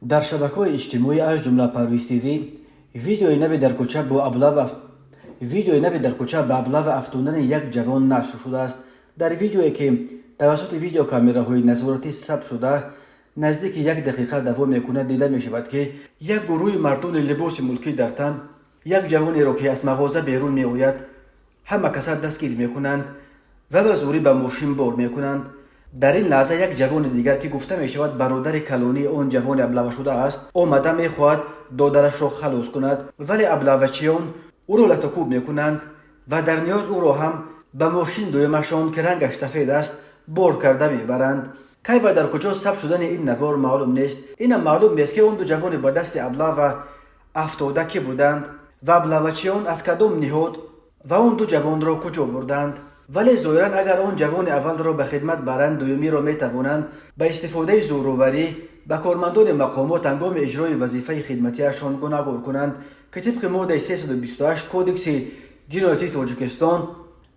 در شبکه‌های اجتماعی از جمله پرویز تیوی ویدیوی نوی در کوچه به ابلاغ افزودن یک جوان نشر شده است. در ویدیویی که توسط ویدیو کامراهای نظارتی ثبت شده نزدیک 1 دقیقه دوام میکند دیده می شود که یک گروه مردان لباس ملکی در تن یک جوانی را که از مغازه بیرون می آید همه کسا دستگیر می کنند و به زوری به ماشین بار می کنند. در این لحظه یک جوان دیگر که گفته می شود برادر کلانی اون جوان ابلاغ شده است آمده می خواهد دادرش را خلاص کند، ولی ابلاغچیان او را لطکوب می کنند و در نهایت او را هم به ماشین دویمشان که رنگش سفید است بار کرده می برند. کی و در کجا ثبت شدن این نوار معلوم نیست. این معلوم نیست که اون دو جوان با دست ابلاغ افتاده که بودند و ابلاغچیان از کدام نهاد و اون دو جوان را کجا بردند. ولی ظاهرا اگر اون جوان اول را به خدمت برند دومی را می توانند به استفاده زوراوری به کارمندان مقامات هنگام اجرای وظیفه خدمتیشان گوناگون کنند که طبق ماده 328 کودکس جنایتی تاجیکستان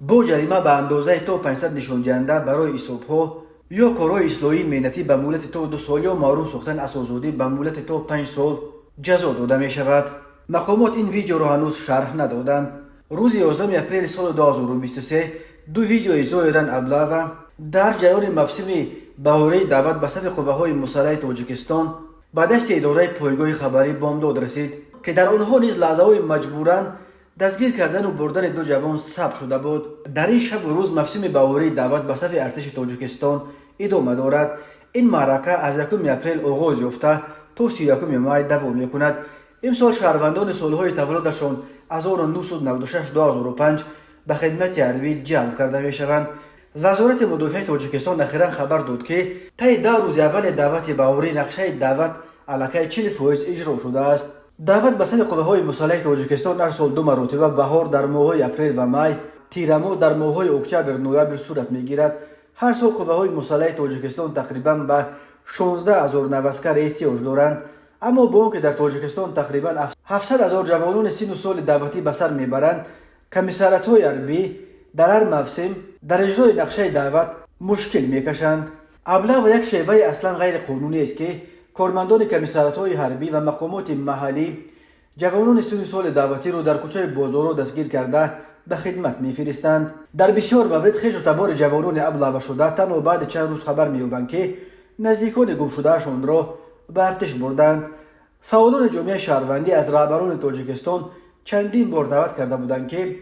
با جریمه به اندازه تا 500 نشان دهنده برای اسابها یا کارهای اصلاحی مهنتی به مهلت تا 2 سال یا محروم ساختن از آزادی به مهلت تا 5 سال جزا داده می شود. مقامات این ویدیو را هنوز شرح ندادند. روز 11 اپریل سال 2023 دو ویدیو ظاهرا ابلاغ در جریان موسم بهاری دعوت به صف قوه‌های مسلح تاجیکستان به دست اداره پایگاه خبری بامداد رسید که در آنها نیز لحظه‌های مجبوراً دستگیر کردن و بردن دو جوان ثبت شده بود. در این شب و روز موسم بهاری دعوت به صف ارتش تاجیکستان ادامه دارد. این معرکه از 1 اپریل آغاز یافته تا 31 مای دوام می‌کند. امسال شهروندان سالهای تولدشان از 1996 تا 2005 به خدمت حربی جلب کرده می‌شوند. وزارت مدافع تاجیکستان اخیراً خبر داد که طی 2 روز اول دعوت بهاری نقشه دعوت علاقه 40% اجرا شده است. دعوت به صف قوه‌های مسلح تاجیکستان هر سال 2 مرتبه بهار در ماه‌های اپریل و می، تیرماه در ماه‌های اکتبر نوامبر صورت می‌گیرد. هر سال قوه‌های مسلح تاجیکستان تقریباً به 16000 نوسکر احتیاج دارند، اما با آنکه در تاجیکستان تقریباً 700,000 جوانان سن و سال دعوتی به سر میبرند، کمیسریات‌های حربی در هر موسم در اجرای نقشه دعوت مشکل میکشند. ابلاغ یک شیوه اصلا غیر قانونی است که کارمندان کمیسریات‌های حربی و مقامات محلی جوانان سن و سال دعوتی را در کوچه بازارها دستگیر کرده به خدمت میفرستند. در بسیار موارد خویش و تبار جوانان ابلاغ شده تنها بعد چند روز خبر مییابند که نزدیکان گم شدهشان را به ارتش بردند. فعالان جامعه شهروندی از رهبران تاجیکستان چندین بار دعوت کرده بودند که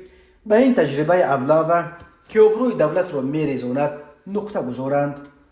به این تجربه ابلاغ که آبروی دولت را میریزاند نقطه گذارند.